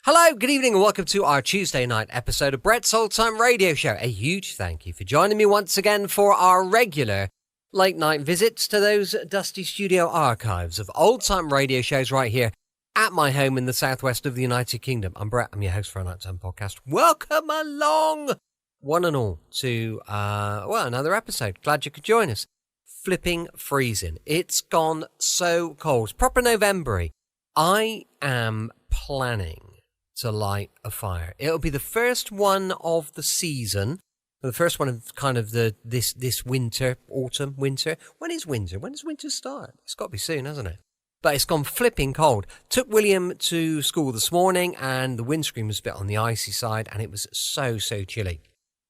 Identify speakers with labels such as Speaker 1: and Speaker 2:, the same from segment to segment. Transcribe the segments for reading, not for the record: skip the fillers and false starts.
Speaker 1: Hello, good evening, and welcome to our Tuesday night episode of Brett's Old Time Radio Show. A huge thank you for joining me once again for our regular late night visits to those dusty studio archives of old time radio shows right here at my home in the southwest of the United Kingdom. I'm Brett, I'm your host for a Nighttime Podcast. Welcome along, one and all, to, another episode. Glad you could join us. Flipping freezing. It's gone so cold. It's proper November-y. I am planning to light a fire. It'll be the first one of the season, the first one of kind of this winter, autumn, winter. When is winter? When does winter start? It's got to be soon, hasn't it? But it's gone flipping cold. Took William to school this morning, and the windscreen was a bit on the icy side, and it was so chilly.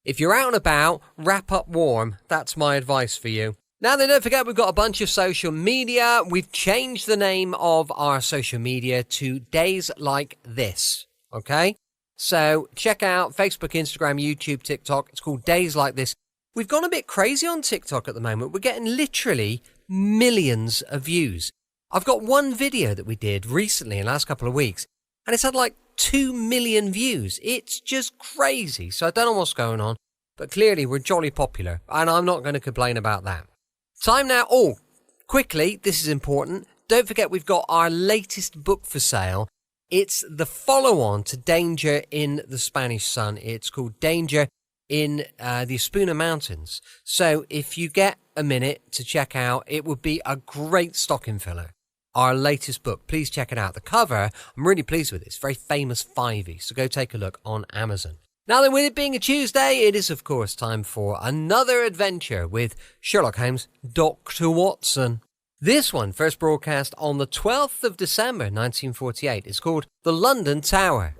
Speaker 1: If you're out and about, wrap up warm. That's my advice for you. Now then, don't forget, we've got a bunch of social media. We've changed the name of our social media to Days Like This. Okay, so check out Facebook, Instagram, YouTube, TikTok. It's called Days Like This. We've gone a bit crazy on TikTok at the moment. We're getting literally millions of views. I've got one video that we did recently in the last couple of weeks, and it's had like 2 million views. It's just crazy. So I don't know what's going on, but clearly we're jolly popular, and I'm not going to complain about that. Time now. Oh, quickly, this is important. Don't forget, we've got our latest book for sale. It's the follow-on to Danger in the Spanish Sun. It's called Danger in the Espuna Mountains. So if you get a minute to check out, it would be a great stocking filler. Our latest book. Please check it out. The cover, I'm really pleased with it. It's very famous 5e, so go take a look on Amazon. Now then, with it being a Tuesday, it is of course time for another adventure with Sherlock Holmes, Dr. Watson. This one, first broadcast on the 12th of December 1948, is called The London Tower.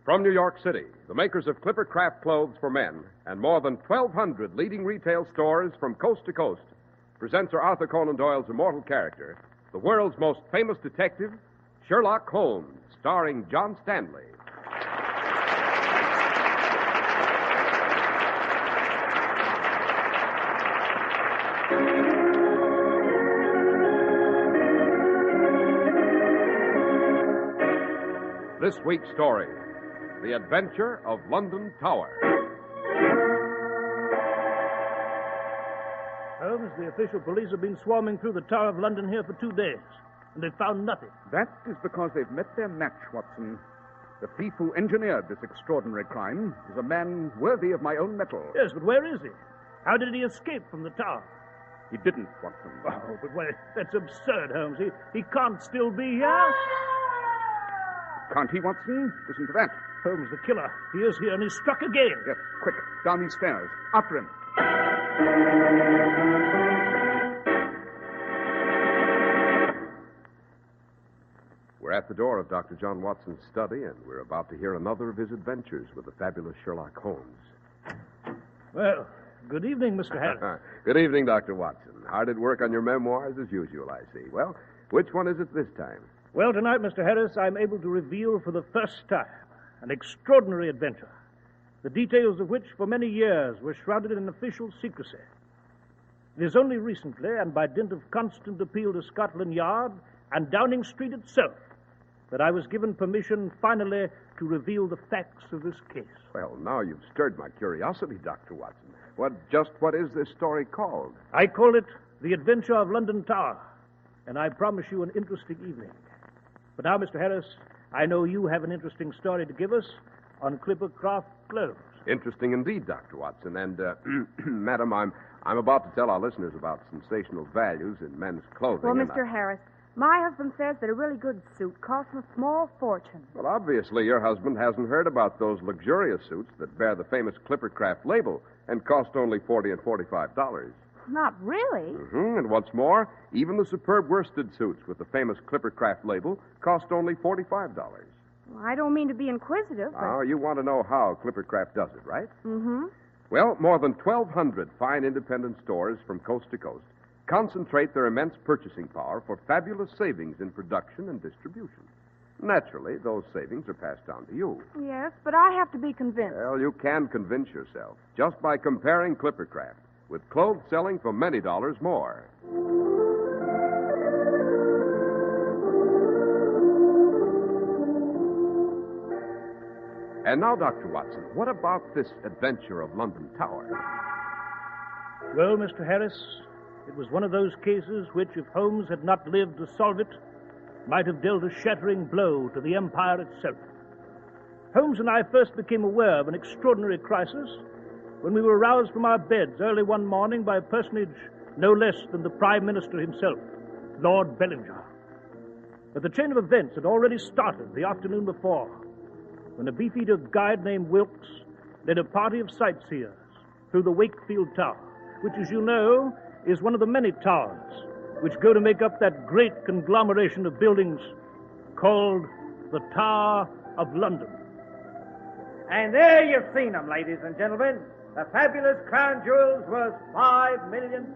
Speaker 2: From New York City, the makers of Clipper Craft clothes for men and more than 1,200 leading retail stores from coast to coast present Sir Arthur Conan Doyle's immortal character, the world's most famous detective, Sherlock Holmes, starring John Stanley. This week's story, The Adventure of London Tower.
Speaker 3: Holmes, the official police have been swarming through the Tower of London here for 2 days, and they've found nothing.
Speaker 4: That is because they've met their match, Watson. The thief who engineered this extraordinary crime is a man worthy of my own metal.
Speaker 3: Yes, but where is he? How did he escape from the tower?
Speaker 4: He didn't, Watson.
Speaker 3: Oh, but that's absurd, Holmes. He can't still be here.
Speaker 4: Can't he, Watson? Listen to that.
Speaker 3: Holmes, the killer. He is here, and he's struck again.
Speaker 4: Yes, quick. Down these stairs. After him.
Speaker 2: We're at the door of Dr. John Watson's study, and we're about to hear another of his adventures with the fabulous Sherlock Holmes.
Speaker 3: Well, good evening, Mr. Harris.
Speaker 2: Good evening, Dr. Watson. Hard at work on your memoirs as usual, I see. Well, which one is it this time?
Speaker 3: Well, tonight, Mr. Harris, I'm able to reveal for the first time an extraordinary adventure, the details of which for many years were shrouded in official secrecy. It is only recently, and by dint of constant appeal to Scotland Yard and Downing Street itself, that I was given permission finally to reveal the facts of this case.
Speaker 2: Well, now you've stirred my curiosity, Dr. Watson. What is this story called?
Speaker 3: I call it The Adventure of London Tower, and I promise you an interesting evening. But now, Mr. Harris, I know you have an interesting story to give us on Clipper Craft clothes.
Speaker 2: Interesting indeed, Dr. Watson. And, Madam, I'm about to tell our listeners about sensational values in men's clothing.
Speaker 5: Well, Mr. Harris, my husband says that a really good suit costs a small fortune.
Speaker 2: Well, obviously, your husband hasn't heard about those luxurious suits that bear the famous Clipper Craft label and cost only $40 and $45.
Speaker 5: Not really.
Speaker 2: Mm-hmm. And what's more, even the superb worsted suits with the famous Clipper Craft label cost only $45.
Speaker 5: Well, I don't mean to be inquisitive, but...
Speaker 2: Oh, you want to know how Clipper Craft does it, right?
Speaker 5: Mm-hmm.
Speaker 2: Well, more than 1,200 fine independent stores from coast to coast concentrate their immense purchasing power for fabulous savings in production and distribution. Naturally, those savings are passed on to you.
Speaker 5: Yes, but I have to be convinced.
Speaker 2: Well, you can convince yourself just by comparing Clipper Craft with clothes selling for many dollars more. And now, Dr. Watson, what about this adventure of London Tower?
Speaker 3: Well, Mr. Harris, it was one of those cases which, if Holmes had not lived to solve it, might have dealt a shattering blow to the Empire itself. Holmes and I first became aware of an extraordinary crisis when we were roused from our beds early one morning by a personage no less than the Prime Minister himself, Lord Bellinger. But the chain of events had already started the afternoon before, when a beefeater guide named Wilkes led a party of sightseers through the Wakefield Tower, which, as you know, is one of the many towers which go to make up that great conglomeration of buildings called the Tower of London.
Speaker 6: And there you've seen them, ladies and gentlemen. The fabulous crown jewels worth £5 million.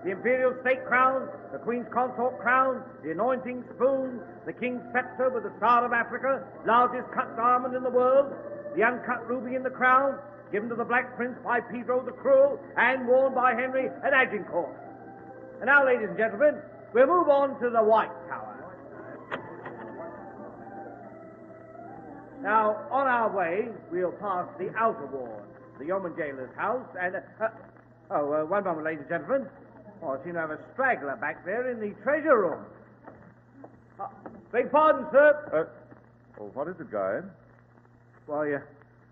Speaker 6: The imperial state crown, the Queen's consort crown, the anointing spoon, the King's scepter with the Star of Africa, largest cut diamond in the world, the uncut ruby in the crown, given to the Black Prince by Pedro the Cruel and worn by Henry at Agincourt. And now, ladies and gentlemen, we'll move on to the White Tower. Now, on our way, we'll pass the outer ward, the yeoman jailer's house, and... one moment, ladies and gentlemen. Oh, I seem to have a straggler back there in the treasure room. Beg pardon, sir.
Speaker 4: What is it, guide?
Speaker 6: Why,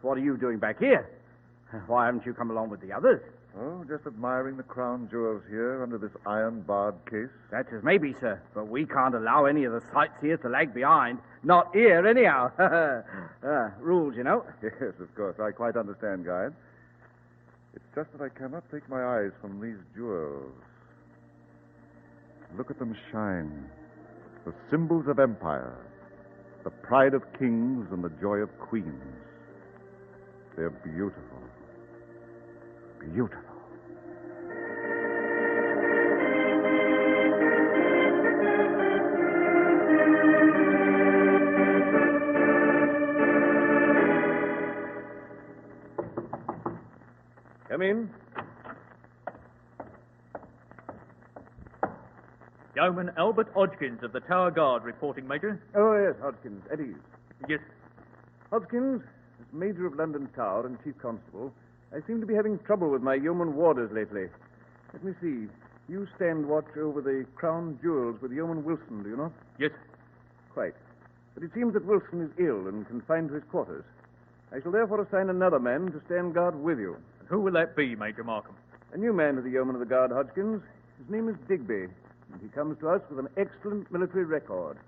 Speaker 6: what are you doing back here? Why haven't you come along with the others?
Speaker 4: Oh, just admiring the crown jewels here under this iron-barred case.
Speaker 6: That's as maybe, sir. But we can't allow any of the sightseers to lag behind. Not here, anyhow. Rules, you know.
Speaker 4: Yes, of course. I quite understand, guide. It's just that I cannot take my eyes from these jewels. Look at them shine. The symbols of empire. The pride of kings and the joy of queens. They're beautiful. Beautiful.
Speaker 3: Come in.
Speaker 7: Yeoman Albert Hodgkins of the Tower Guard reporting, Major.
Speaker 4: Oh, yes, Hodgkins. At ease.
Speaker 7: Yes.
Speaker 4: Hodgkins, as Major of London Tower and Chief Constable, I seem to be having trouble with my yeoman warders lately. Let me see. You stand watch over the crown jewels with Yeoman Wilson, do you not?
Speaker 7: Yes.
Speaker 4: Quite. But it seems that Wilson is ill and confined to his quarters. I shall therefore assign another man to stand guard with you.
Speaker 7: And who will that be, Major Markham?
Speaker 4: A new man to the yeoman of the guard, Hodgkins. His name is Digby, and he comes to us with an excellent military record.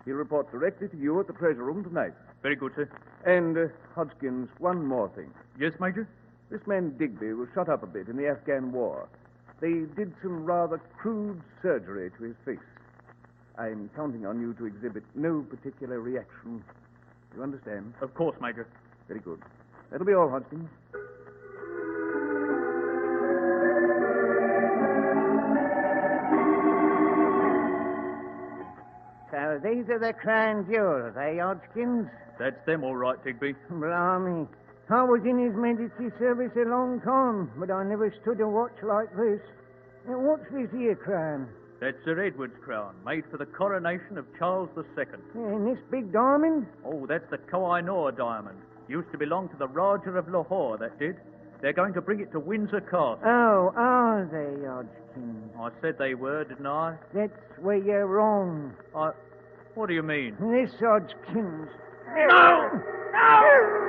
Speaker 4: He'll report directly to you at the treasure room tonight.
Speaker 7: Very good, sir.
Speaker 4: And, Hodgkins, one more thing.
Speaker 7: Yes, Major?
Speaker 4: This man Digby was shot up a bit in the Afghan war. They did some rather crude surgery to his face. I'm counting on you to exhibit no particular reaction. You understand?
Speaker 7: Of course, Major.
Speaker 4: Very good. That'll be all, Hodgkins.
Speaker 8: So these are the crown jewels, eh, Hodgkins?
Speaker 7: That's them, all right, Digby.
Speaker 8: Blimey. I was in His Majesty's service a long time, but I never stood a watch like this. Now, what's this here crown?
Speaker 7: That's Sir Edward's crown, made for the coronation of Charles II.
Speaker 8: And this big diamond?
Speaker 7: Oh, that's the Koh-i-Noor diamond. Used to belong to the Rajah of Lahore, that did. They're going to bring it to Windsor Castle.
Speaker 8: Oh, are they, Hodgkins?
Speaker 7: I said they were, didn't I?
Speaker 8: That's where you're wrong.
Speaker 7: What do you mean?
Speaker 8: This Hodgkins.
Speaker 6: No! No!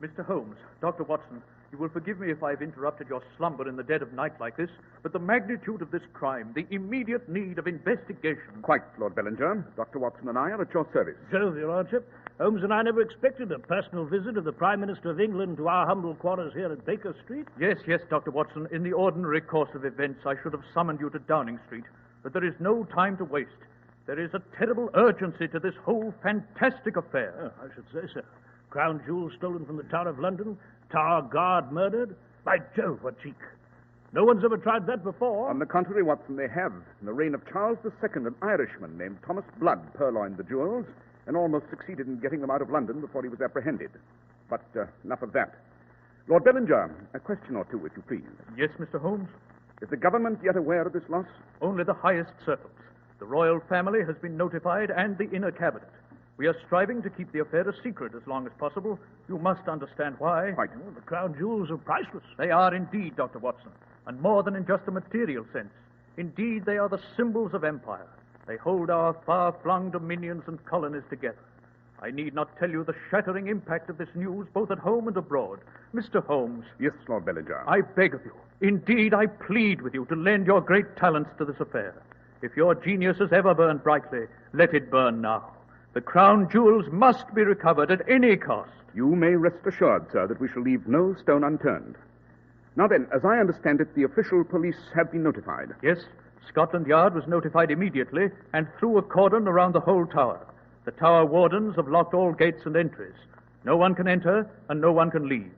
Speaker 7: Mr. Holmes, Dr. Watson, you will forgive me if I've interrupted your slumber in the dead of night like this, but the magnitude of this crime, the immediate need of investigation...
Speaker 4: Quite, Lord Bellinger. Dr. Watson and I are at your service.
Speaker 3: So, Your Lordship, Holmes and I never expected a personal visit of the Prime Minister of England to our humble quarters here at Baker Street.
Speaker 7: Yes, Dr. Watson. In the ordinary course of events, I should have summoned you to Downing Street, but there is no time to waste. There is a terrible urgency to this whole fantastic affair.
Speaker 3: Oh, I should say so. Crown jewels stolen from the Tower of London, Tower Guard murdered. By Jove, what cheek. No one's ever tried that before.
Speaker 4: On the contrary, Watson, they have. In the reign of Charles II, an Irishman named Thomas Blood purloined the jewels
Speaker 9: and almost succeeded in getting them out of London before he was apprehended. But enough of that. Lord Bellinger, a question or two, if you please.
Speaker 7: Yes, Mr. Holmes?
Speaker 9: Is the government yet aware of this loss?
Speaker 7: Only the highest circles. The royal family has been notified, and the inner cabinet. We are striving to keep the affair a secret as long as possible. You must understand why.
Speaker 9: Quite.
Speaker 3: Oh, the crown jewels are priceless.
Speaker 7: They are indeed, Dr. Watson, and more than in just a material sense. Indeed, they are the symbols of empire. They hold our far-flung dominions and colonies together. I need not tell you the shattering impact of this news, both at home and abroad. Mr. Holmes.
Speaker 9: Yes, Lord Bellinger.
Speaker 7: I beg of you, indeed I plead with you to lend your great talents to this affair. If your genius has ever burned brightly, let it burn now. The crown jewels must be recovered at any cost.
Speaker 9: You may rest assured, sir, that we shall leave no stone unturned. Now then, as I understand it, the official police have been notified.
Speaker 7: Yes, Scotland Yard was notified immediately and threw a cordon around the whole tower. The tower wardens have locked all gates and entries. No one can enter and no one can leave.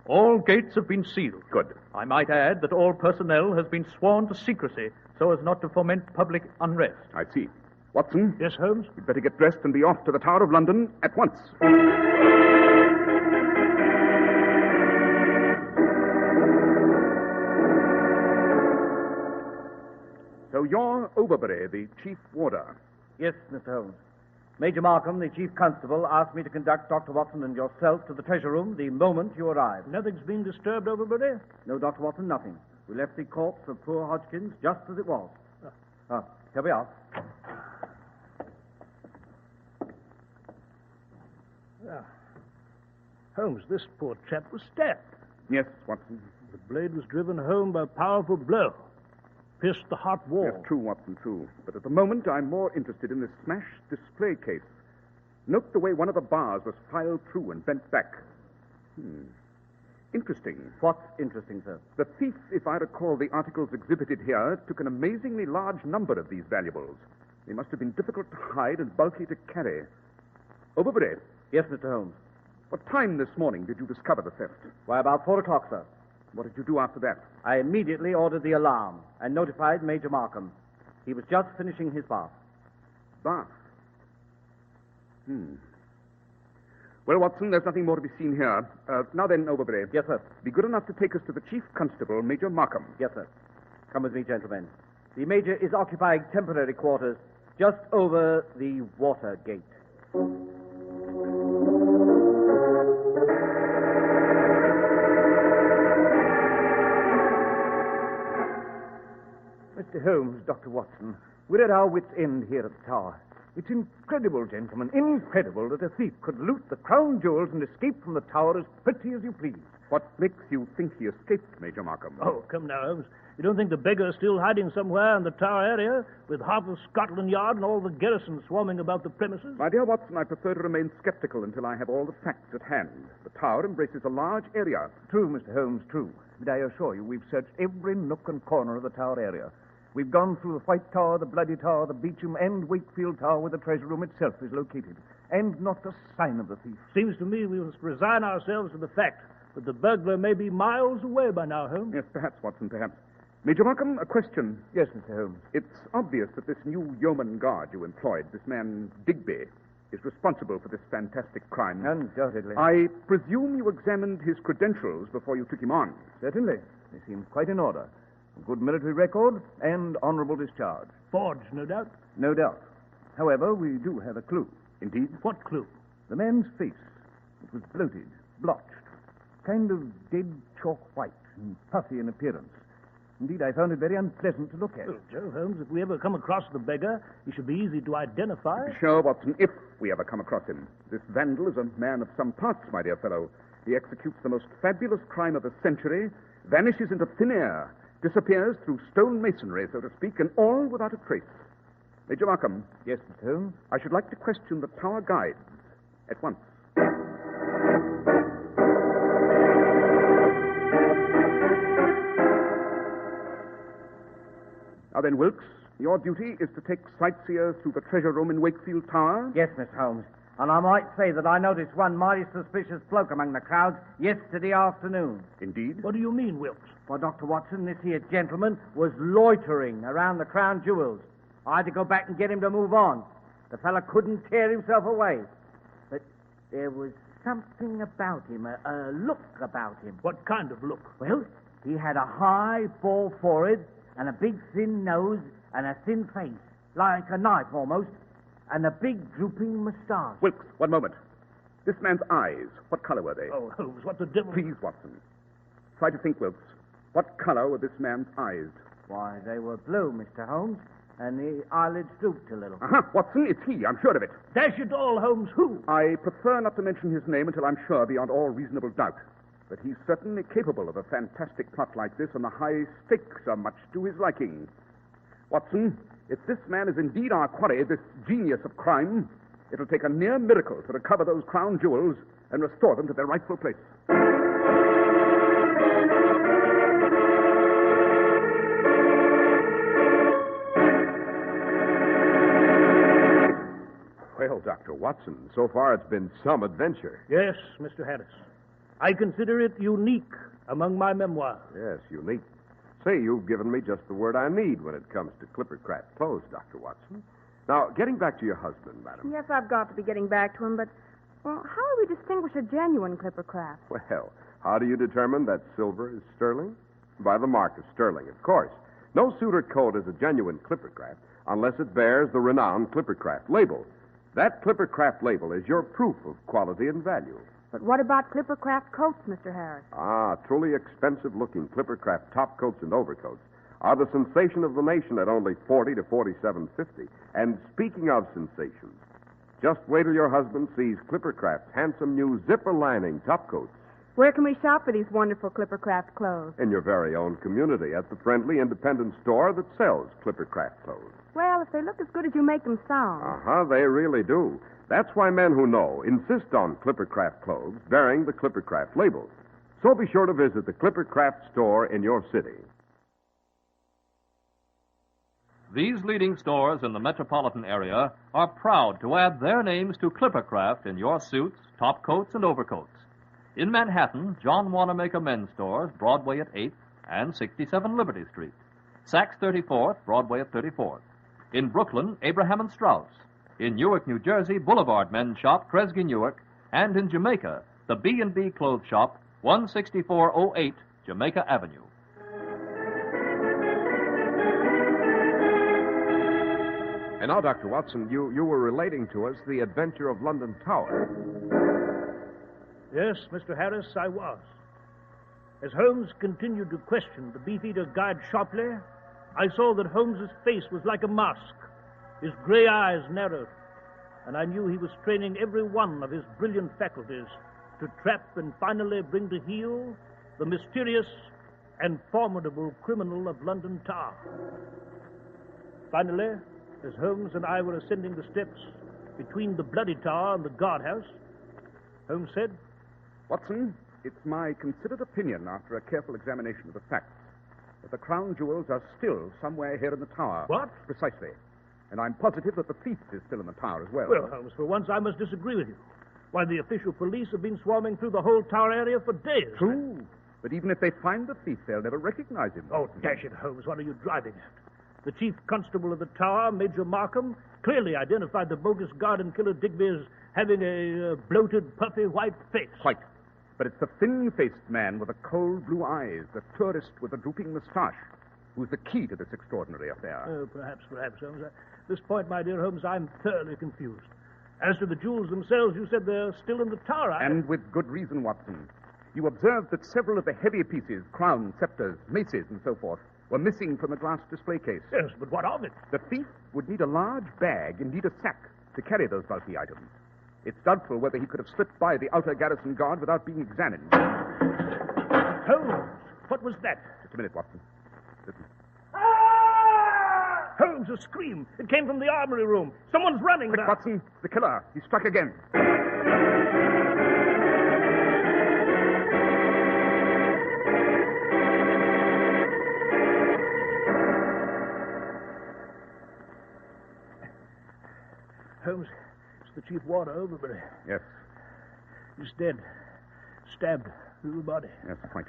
Speaker 7: All gates have been sealed.
Speaker 9: Good.
Speaker 7: I might add that all personnel has been sworn to secrecy so as not to foment public unrest.
Speaker 9: I see. Watson?
Speaker 3: Yes, Holmes?
Speaker 9: You'd better get dressed and be off to the Tower of London at once. So you're Overbury, the chief warder.
Speaker 6: Yes, Mr. Holmes. Major Markham, the chief constable, asked me to conduct Dr. Watson and yourself to the treasure room the moment you arrived.
Speaker 3: Nothing's been disturbed, Overbury?
Speaker 6: No, Dr. Watson, nothing. We left the corpse of poor Hodgkins just as it was. Here we are.
Speaker 3: Holmes, this poor chap was stabbed.
Speaker 9: Yes, Watson.
Speaker 3: The blade was driven home by a powerful blow. Pierced the heart wall.
Speaker 9: Yes, true, Watson, true. But at the moment, I'm more interested in this smashed display case. Note the way one of the bars was filed through and bent back. Interesting.
Speaker 6: What's interesting, sir?
Speaker 9: The thief, if I recall the articles exhibited here, took an amazingly large number of these valuables. They must have been difficult to hide and bulky to carry. Overbury.
Speaker 6: Yes, Mr. Holmes.
Speaker 9: What time this morning did you discover the theft?
Speaker 6: Why, about 4 o'clock, sir.
Speaker 9: What did you do after that?
Speaker 6: I immediately ordered the alarm and notified Major Markham. He was just finishing his bath.
Speaker 9: Bath? Well, Watson, there's nothing more to be seen here. Now then, Overbury.
Speaker 6: Yes, sir.
Speaker 9: Be good enough to take us to the chief constable, Major Markham.
Speaker 6: Yes, sir. Come with me, gentlemen. The major is occupying temporary quarters just over the water gate.
Speaker 4: Mr. Holmes, Dr. Watson, we're at our wits' end here at the tower. It's incredible, gentlemen, incredible that a thief could loot the crown jewels and escape from the tower as pretty as you please.
Speaker 9: What makes you think he escaped, Major Markham?
Speaker 3: Oh, come now, Holmes. You don't think the beggar's still hiding somewhere in the tower area with half of Scotland Yard and all the garrison swarming about the premises?
Speaker 9: My dear Watson, I prefer to remain skeptical until I have all the facts at hand. The tower embraces a large area.
Speaker 4: True, Mr. Holmes, true. But I assure you, we've searched every nook and corner of the tower area. We've gone through the White Tower, the Bloody Tower, the Beauchamp, and Wakefield Tower, where the treasure room itself is located. And not a sign of the thief.
Speaker 3: Seems to me we must resign ourselves to the fact that the burglar may be miles away by now, Holmes.
Speaker 9: Yes, perhaps, Watson, perhaps. Major Markham, a question.
Speaker 4: Yes, Mr. Holmes.
Speaker 9: It's obvious that this new yeoman guard you employed, this man Digby, is responsible for this fantastic crime.
Speaker 4: Undoubtedly.
Speaker 9: I presume you examined his credentials before you took him on.
Speaker 4: Certainly. They seem quite in order. A good military record and honorable discharge.
Speaker 3: Forged, no doubt.
Speaker 4: No doubt. However, we do have a clue.
Speaker 9: Indeed?
Speaker 3: What clue?
Speaker 4: The man's face. It was bloated, blotched, kind of dead chalk white and puffy in appearance. Indeed, I found it very unpleasant to look at.
Speaker 3: Oh, Joe Holmes, if we ever come across the beggar, he should be easy to identify.
Speaker 9: Sure, Watson, if we ever come across him. This vandal is a man of some parts, my dear fellow. He executes the most fabulous crime of the century, vanishes into thin air, disappears through stone masonry, so to speak, and all without a trace. Major Markham.
Speaker 4: Yes, Mr. Holmes?
Speaker 9: I should like to question the tower guides at once. Now then, Wilkes, your duty is to take sightseers through the treasure room in Wakefield Tower.
Speaker 6: Yes, Mr. Holmes. And I might say that I noticed one mighty suspicious bloke among the crowds yesterday afternoon.
Speaker 9: Indeed?
Speaker 3: What do you mean, Wilkes?
Speaker 6: Why, Dr. Watson, this here gentleman was loitering around the crown jewels. I had to go back and get him to move on. The fella couldn't tear himself away. But there was something about him, a look about him.
Speaker 3: What kind of look?
Speaker 6: Well, he had a high, full forehead and a big, thin nose and a thin face, like a knife almost, and a big, drooping moustache.
Speaker 9: Wilkes, one moment. This man's eyes, what color were they?
Speaker 3: Oh, Holmes, what the devil...
Speaker 9: Please, Watson. Try to think, Wilkes. What color were this man's eyes?
Speaker 6: Why, they were blue, Mr. Holmes, and the eyelids drooped a little.
Speaker 9: Uh-huh, Watson, it's he. I'm sure of it.
Speaker 3: Dash it all, Holmes, who?
Speaker 9: I prefer not to mention his name until I'm sure beyond all reasonable doubt. But he's certainly capable of a fantastic plot like this, and the high stakes are much to his liking. Watson, if this man is indeed our quarry, this genius of crime, it'll take a near miracle to recover those crown jewels and restore them to their rightful place.
Speaker 2: Well, Dr. Watson, so far it's been some adventure.
Speaker 3: Yes, Mr. Harris. I consider it unique among my memoirs.
Speaker 2: Yes, unique. Say, you've given me just the word I need when it comes to Clippercraft clothes, Dr. Watson. Now, getting back to your husband, madam.
Speaker 5: Yes, I've got to be getting back to him, but, well, how do we distinguish a genuine Clippercraft?
Speaker 2: Well, how do you determine that silver is sterling? By the mark of sterling, of course. No suit or coat is a genuine Clippercraft unless it bears the renowned Clippercraft label. That Clippercraft label is your proof of quality and value.
Speaker 5: But what about Clippercraft coats, Mr. Harris?
Speaker 2: Ah, truly expensive-looking Clippercraft top coats and overcoats are the sensation of the nation at only $40 to $47.50. And speaking of sensations, just wait till your husband sees Clippercraft's handsome new zipper-lining top coats.
Speaker 5: Where can we shop for these wonderful Clippercraft clothes?
Speaker 2: In your very own community at the friendly independent store that sells Clippercraft clothes.
Speaker 5: Well, if they look as good as you make them sound.
Speaker 2: Uh-huh, they really do. That's why men who know insist on Clippercraft clothes bearing the Clippercraft label. So be sure to visit the Clippercraft store in your city.
Speaker 10: These leading stores in the metropolitan area are proud to add their names to Clippercraft in your suits, top coats, and overcoats. In Manhattan, John Wanamaker Men's Stores, Broadway at 8th and 67 Liberty Street. Saks 34th, Broadway at 34th. In Brooklyn, Abraham and Strauss. In Newark, New Jersey, Boulevard Men's Shop, Kresge Newark. And in Jamaica, the B&B Clothes Shop, 16408 Jamaica Avenue.
Speaker 2: And now, Dr. Watson, you were relating to us the adventure of London Tower.
Speaker 3: Yes, Mr. Harris, I was. As Holmes continued to question the beefeater guide Shopley, I saw that Holmes's face was like a mask, his gray eyes narrowed, and I knew he was training every one of his brilliant faculties to trap and finally bring to heel the mysterious and formidable criminal of London Tower. Finally, as Holmes and I were ascending the steps between the Bloody Tower and the guardhouse, Holmes said,
Speaker 9: Watson, it's my considered opinion, after a careful examination of the facts, that the crown jewels are still somewhere here in the tower.
Speaker 3: What?
Speaker 9: Precisely. And I'm positive that the thief is still in the tower as well.
Speaker 3: Well, Holmes, for once I must disagree with you. Why, the official police have been swarming through the whole tower area for days.
Speaker 9: True. But even if they find the thief, they'll never recognize him.
Speaker 3: Oh, dash it, Holmes, what are you driving at? The chief constable of the tower, Major Markham, clearly identified the bogus garden killer Digby as having a bloated, puffy white face.
Speaker 9: Quite. But it's the thin-faced man with the cold blue eyes, the tourist with the drooping moustache, who's the key to this extraordinary affair.
Speaker 3: Oh, perhaps, Holmes. At this point, my dear Holmes, I'm thoroughly confused. As to the jewels themselves, you said they're still in the tower.
Speaker 9: And with good reason, Watson. You observed that several of the heavier pieces, crowns, scepters, maces, and so forth, were missing from the glass display case.
Speaker 3: Yes, but what of it?
Speaker 9: The thief would need a large bag, indeed a sack, to carry those bulky items. It's doubtful whether he could have slipped by the outer garrison guard without being examined.
Speaker 3: Holmes, what was that?
Speaker 9: Just a minute, Watson. Listen.
Speaker 3: Holmes, a scream. It came from the armory room. Someone's running.
Speaker 9: Quick, Watson. The killer. He struck again.
Speaker 3: Holmes, it's the Chief Warder, Overbury.
Speaker 9: Yes.
Speaker 3: He's dead. Stabbed through the body.
Speaker 9: Yes, quite.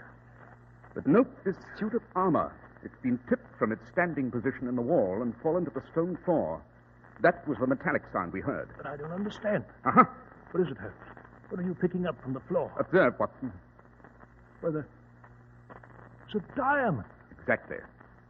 Speaker 9: But note this suit of armor. It's been tipped from its standing position in the wall and fallen to the stone floor. That was the metallic sound we heard.
Speaker 3: But I don't understand.
Speaker 9: Uh-huh.
Speaker 3: What is it, Holmes? What are you picking up from the floor?
Speaker 9: Observe, Watson.
Speaker 3: Well, it's a diamond.
Speaker 9: Exactly.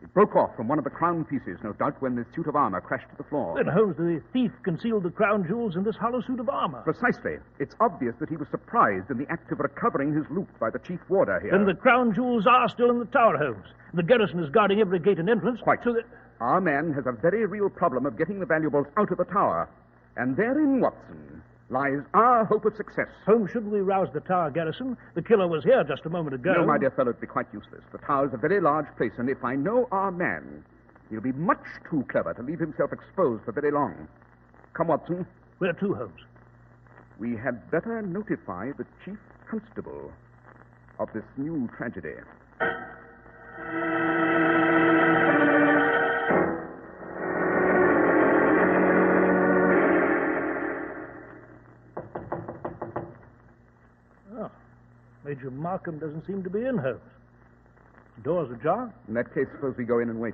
Speaker 9: It broke off from one of the crown pieces, no doubt, when the suit of armor crashed to the floor.
Speaker 3: Then, Holmes, the thief concealed the crown jewels in this hollow suit of armor.
Speaker 9: Precisely. It's obvious that he was surprised in the act of recovering his loot by the chief warder here.
Speaker 3: Then the crown jewels are still in the tower, Holmes. The garrison is guarding every gate and entrance.
Speaker 9: Quite.
Speaker 3: So that...
Speaker 9: Our man has a very real problem of getting the valuables out of the tower. And therein, Watson, lies our hope of success.
Speaker 3: Holmes, should we rouse the tower garrison? The killer was here just a moment ago.
Speaker 9: No, my dear fellow, it'd be quite useless. The tower's a very large place, and if I know our man, he'll be much too clever to leave himself exposed for very long. Come, Watson.
Speaker 3: Where to, Holmes?
Speaker 9: We had better notify the chief constable of this new tragedy.
Speaker 3: Major Markham doesn't seem to be in, Holmes. The door's ajar.
Speaker 9: In that case, suppose we go in and wait.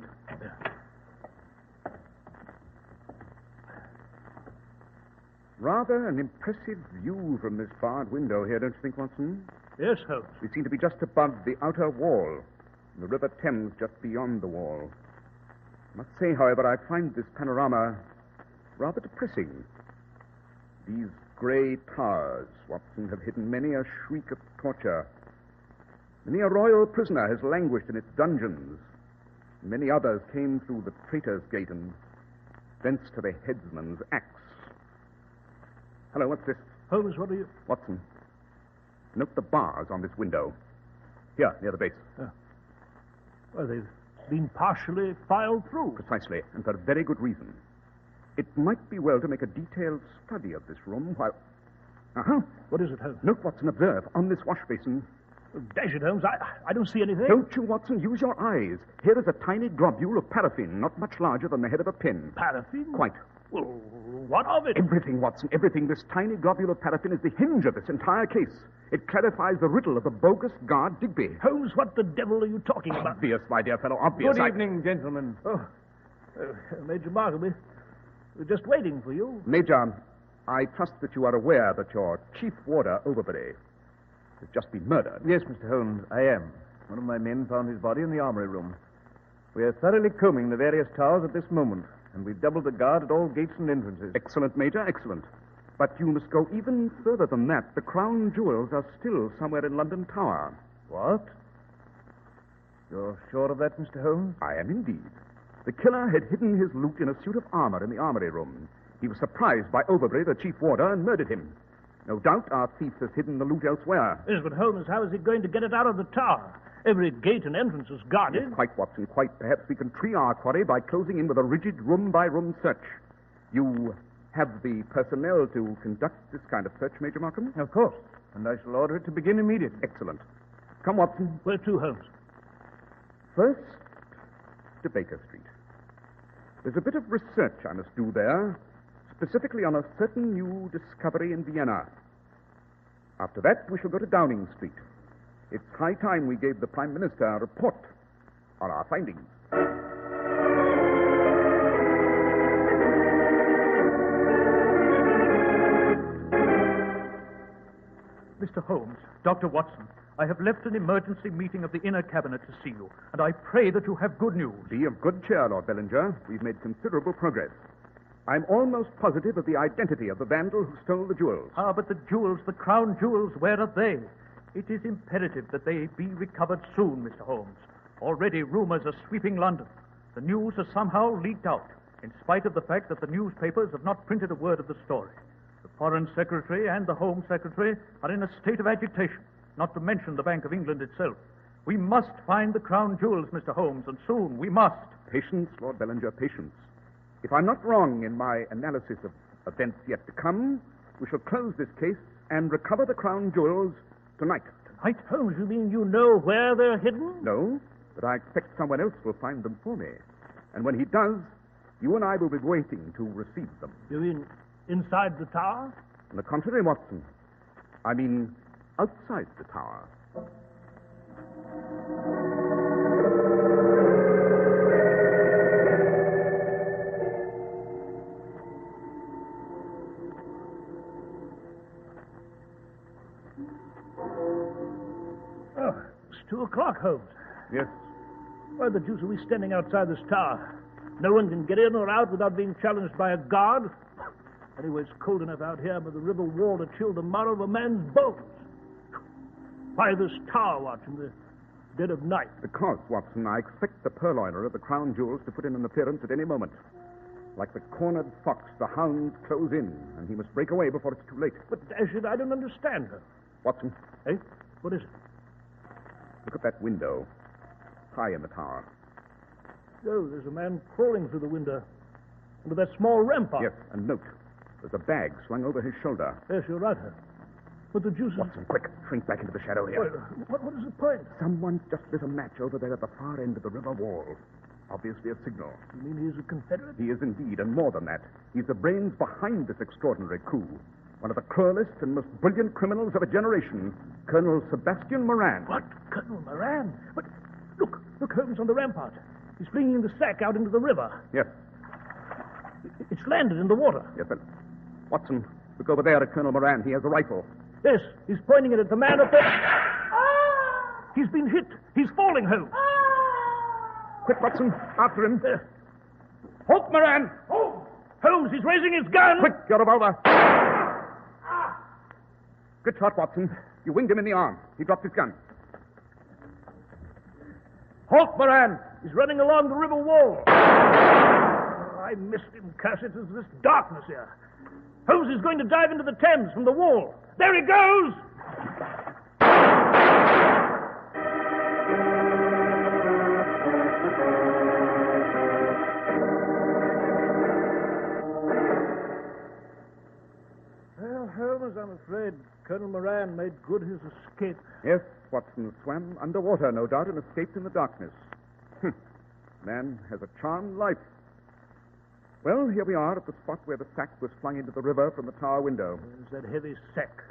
Speaker 9: Rather an impressive view from this barred window here, don't you think, Watson?
Speaker 3: Yes, Holmes.
Speaker 9: We seem to be just above the outer wall, and the River Thames just beyond the wall. I must say, however, I find this panorama rather depressing. These grey towers, Watson, have hidden many a shriek of torture. Many a royal prisoner has languished in its dungeons. Many others came through the traitor's gate and thence to the headsman's axe. Hello, what's this?
Speaker 3: Holmes, what are you...
Speaker 9: Watson, note the bars on this window. Here, near the base.
Speaker 3: Well, they've been partially filed through.
Speaker 9: Precisely, and for a very good reason. It might be well to make a detailed study of this room while... Uh-huh.
Speaker 3: What is it, Holmes?
Speaker 9: Note, Watson, observe. On this wash basin...
Speaker 3: Oh, dash it, Holmes. I don't see anything.
Speaker 9: Don't you, Watson? Use your eyes. Here is a tiny globule of paraffin, not much larger than the head of a pin.
Speaker 3: Paraffin?
Speaker 9: Quite.
Speaker 3: Well, what of it?
Speaker 9: Everything, Watson, everything. This tiny globule of paraffin is the hinge of this entire case. It clarifies the riddle of the bogus guard Digby.
Speaker 3: Holmes, what the devil are you talking about?
Speaker 9: Obvious, my dear fellow, obvious.
Speaker 6: Good evening, gentlemen.
Speaker 3: Oh, Major Markham, we're just waiting for you.
Speaker 9: Major, I trust that you are aware that your chief warder, Overbury, has just been murdered.
Speaker 4: Yes, Mr. Holmes, I am. One of my men found his body in the armory room. We are thoroughly combing the various towers at this moment, and we've doubled the guard at all gates and entrances.
Speaker 9: Excellent, Major, excellent. But you must go even further than that. The crown jewels are still somewhere in London Tower.
Speaker 4: What? You're sure of that, Mr. Holmes?
Speaker 9: I am indeed. The killer had hidden his loot in a suit of armor in the armory room. He was surprised by Overbury, the chief warder, and murdered him. No doubt our thief has hidden the loot elsewhere.
Speaker 3: Yes, but Holmes, how is he going to get it out of the tower? Every gate and entrance is guarded.
Speaker 9: Yes, quite, Watson, quite. Perhaps we can tree our quarry by closing in with a rigid room-by-room search. You have the personnel to conduct this kind of search, Major Markham?
Speaker 4: Of course. And I shall order it to begin immediately.
Speaker 9: Excellent. Come, Watson.
Speaker 3: Where to, Holmes?
Speaker 9: First, to Baker Street. There's a bit of research I must do there, specifically on a certain new discovery in Vienna. After that, we shall go to Downing Street. It's high time we gave the Prime Minister a report on our findings.
Speaker 7: Mr. Holmes, Dr. Watson, I have left an emergency meeting of the inner cabinet to see you, and I pray that you have good news.
Speaker 9: Be of good cheer, Lord Bellinger. We've made considerable progress. I'm almost positive of the identity of the vandal who stole the jewels.
Speaker 7: Ah, but the jewels, the crown jewels, where are they? It is imperative that they be recovered soon, Mr. Holmes. Already rumors are sweeping London. The news has somehow leaked out, in spite of the fact that the newspapers have not printed a word of the story. The Foreign Secretary and the Home Secretary are in a state of agitation, not to mention the Bank of England itself. We must find the crown jewels, Mr. Holmes, and soon we must.
Speaker 9: Patience, Lord Bellinger, patience. If I'm not wrong in my analysis of events yet to come, we shall close this case and recover the crown jewels tonight.
Speaker 3: Tonight, Holmes? You mean you know where they're hidden?
Speaker 9: No, but I expect someone else will find them for me. And when he does, you and I will be waiting to receive them.
Speaker 3: You mean inside the tower?
Speaker 9: On the contrary, Watson. I mean outside the tower.
Speaker 3: 2 o'clock, Holmes.
Speaker 9: Yes.
Speaker 3: Why the deuce are we standing outside this tower? No one can get in or out without being challenged by a guard. Anyway, it's cold enough out here by the river wall to chill the marrow of a man's bones. Why this tower watch in the dead of night?
Speaker 9: Because, Watson, I expect the purloiner of the crown jewels to put in an appearance at any moment. Like the cornered fox, the hounds close in, and he must break away before it's too late.
Speaker 3: But, Dashit, I don't understand her.
Speaker 9: Watson.
Speaker 3: Eh? What is it?
Speaker 9: Look at that window, high in the tower.
Speaker 3: Oh, there's a man crawling through the window. Under that small rampart.
Speaker 9: Yes, and note, there's a bag slung over his shoulder.
Speaker 3: Yes, you're right, huh? But the deuce is...
Speaker 9: Watson, quick, shrink back into the shadow here.
Speaker 3: What is the point?
Speaker 9: Someone's just lit a match over there at the far end of the river wall. Obviously a signal.
Speaker 3: You mean he's a Confederate?
Speaker 9: He is indeed, and more than that. He's the brains behind this extraordinary coup. One of the cruelest and most brilliant criminals of a generation, Colonel Sebastian Moran.
Speaker 3: What? Colonel Moran? But look, Holmes, on the rampart. He's flinging the sack out into the river.
Speaker 9: Yes.
Speaker 3: It's landed in the water.
Speaker 9: Yes, but Watson, look over there at Colonel Moran. He has a rifle.
Speaker 3: Yes, he's pointing it at the man up there. He's been hit. He's falling, Holmes.
Speaker 9: Quick, Watson, after him. Halt, Moran!
Speaker 3: Holmes, he's raising his gun.
Speaker 9: Quick, your revolver. Good shot, Watson. You winged him in the arm. He dropped his gun.
Speaker 3: Halt, Moran! He's running along the river wall. Oh, I missed him, curse it. There's this darkness here. Holmes is going to dive into the Thames from the wall. There he goes! Well, Holmes, I'm afraid Colonel Moran made good his escape.
Speaker 9: Yes, Watson swam underwater, no doubt, and escaped in the darkness. Man has a charmed life. Well, here we are at the spot where the sack was flung into the river from the tower window.
Speaker 3: There's that heavy sack.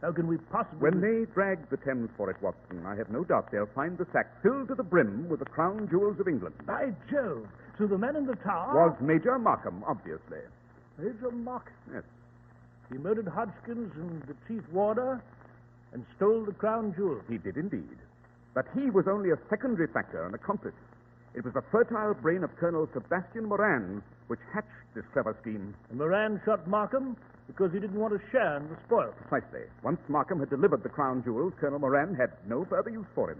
Speaker 3: How can we possibly...
Speaker 9: When they drag the Thames for it, Watson, I have no doubt they'll find the sack filled to the brim with the crown jewels of England.
Speaker 3: By Jove! So the man in the tower...
Speaker 9: Was Major Markham, obviously.
Speaker 3: Major Markham?
Speaker 9: Yes.
Speaker 3: He murdered Hodgkins and the chief warder and stole the crown jewels.
Speaker 9: He did indeed. But he was only a secondary factor, an accomplice. It was the fertile brain of Colonel Sebastian Moran which hatched this clever scheme.
Speaker 3: And Moran shot Markham because he didn't want to share in the spoil.
Speaker 9: Precisely. Once Markham had delivered the crown jewels, Colonel Moran had no further use for him.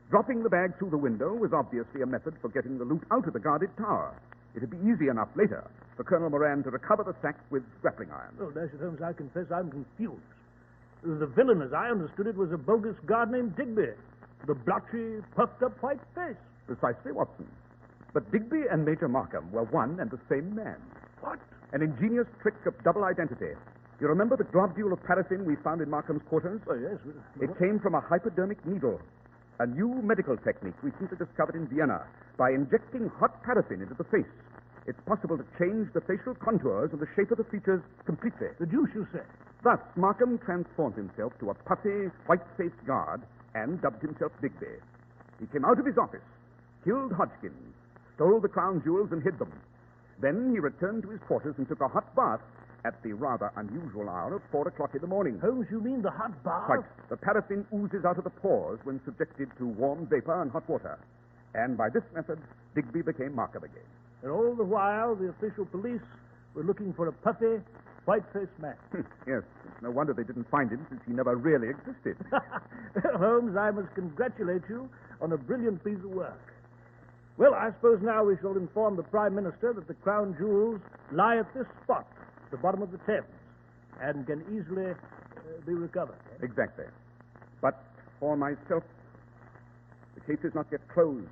Speaker 9: Dropping the bag through the window was obviously a method for getting the loot out of the guarded tower. It would be easy enough later for Colonel Moran to recover the sack with grappling irons.
Speaker 3: Oh, Dashiell Holmes, I confess I'm confused. The villain, as I understood it, was a bogus guard named Digby, with a blotchy, puffed-up white face.
Speaker 9: Precisely, Watson. But Digby and Major Markham were one and the same man.
Speaker 3: What?
Speaker 9: An ingenious trick of double identity. You remember the globule of paraffin we found in Markham's quarters?
Speaker 3: Oh, yes.
Speaker 9: It came from a hypodermic needle, a new medical technique recently discovered in Vienna. By injecting hot paraffin into the face, it's possible to change the facial contours and the shape of the features completely.
Speaker 3: The deuce, you say?
Speaker 9: Thus, Markham transformed himself to a puffy, white-faced guard and dubbed himself Digby. He came out of his office, killed Hodgkins, stole the crown jewels and hid them. Then he returned to his quarters and took a hot bath at the rather unusual hour of 4 o'clock in the morning.
Speaker 3: Holmes, you mean the hot bath?
Speaker 9: Right. The paraffin oozes out of the pores when subjected to warm vapor and hot water. And by this method, Digby became Markham again.
Speaker 3: And all the while, the official police were looking for a puffy, white-faced man.
Speaker 9: Yes, it's no wonder they didn't find him, since he never really existed.
Speaker 3: Holmes, I must congratulate you on a brilliant piece of work. Well, I suppose now we shall inform the Prime Minister that the crown jewels lie at this spot, at the bottom of the Thames, and can easily be recovered. Eh?
Speaker 9: Exactly. But for myself, the case is not yet closed.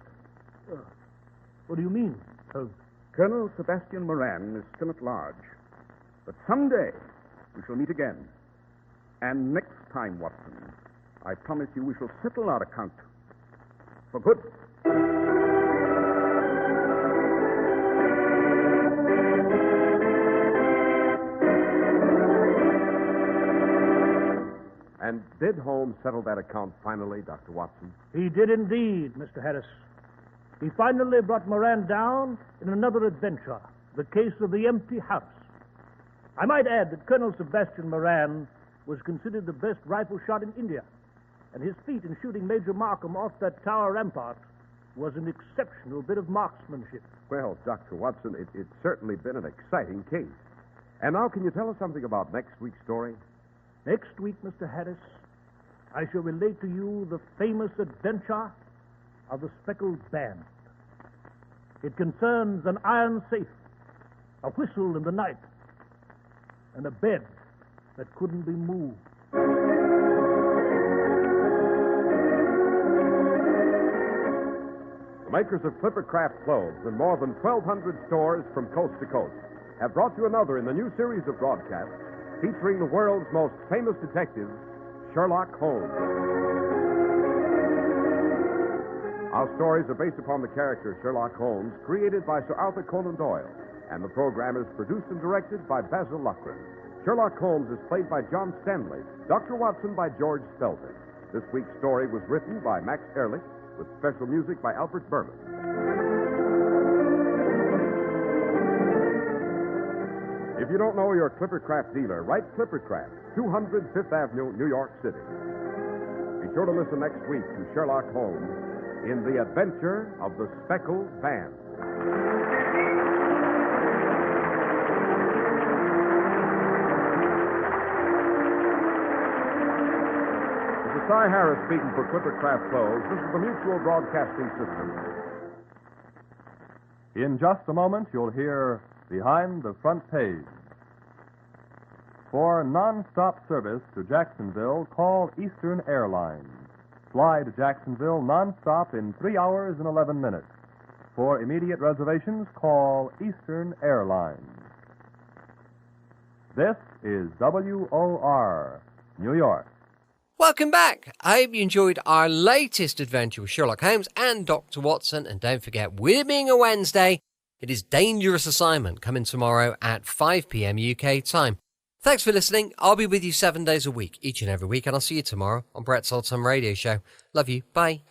Speaker 3: What do you mean, Holmes?
Speaker 9: Colonel Sebastian Moran is still at large. But someday we shall meet again. And next time, Watson, I promise you we shall settle our account for good.
Speaker 2: And did Holmes settle that account finally, Dr. Watson?
Speaker 3: He did indeed, Mr. Harris. He finally brought Moran down in another adventure, the case of the empty house. I might add that Colonel Sebastian Moran was considered the best rifle shot in India. and his feat in shooting Major Markham off that tower rampart was an exceptional bit of marksmanship.
Speaker 2: Well, Dr. Watson, it's certainly been an exciting case. And now, can you tell us something about next week's story?
Speaker 3: Next week, Mr. Harris, I shall relate to you the famous adventure of the Speckled Band. It concerns an iron safe, a whistle in the night, and a bed that couldn't be moved.
Speaker 2: The makers of Clippercraft clothes in more than 1,200 stores from coast to coast have brought you another in the new series of broadcasts featuring the world's most famous detective, Sherlock Holmes. Our stories are based upon the character Sherlock Holmes, created by Sir Arthur Conan Doyle, and the program is produced and directed by Basil. Sherlock Holmes is played by John Stanley, Dr. Watson by George Spelter. This week's story was written by Max Ehrlich, with special music by Albert Berman. If you don't know your Clippercraft dealer, write Clippercraft, 200 Fifth Avenue, New York City. Be sure to listen next week to Sherlock Holmes in The Adventure of the Speckled Band. This is Cy Harris speaking for Clippercraft Clothes. This is the Mutual Broadcasting System.
Speaker 11: In just a moment, you'll hear Behind the Front Page. For non-stop service to Jacksonville, call Eastern Airlines. Fly to Jacksonville non-stop in 3 hours and 11 minutes. For immediate reservations, call Eastern Airlines. This is WOR, New York.
Speaker 1: Welcome back. I hope you enjoyed our latest adventure with Sherlock Holmes and Dr. Watson. And don't forget, with it being a Wednesday, it is Dangerous Assignment coming tomorrow at 5 p.m. UK time. Thanks for listening. I'll be with you 7 days a week, each and every week, and I'll see you tomorrow on Brett's Old Time Radio Show. Love you. Bye.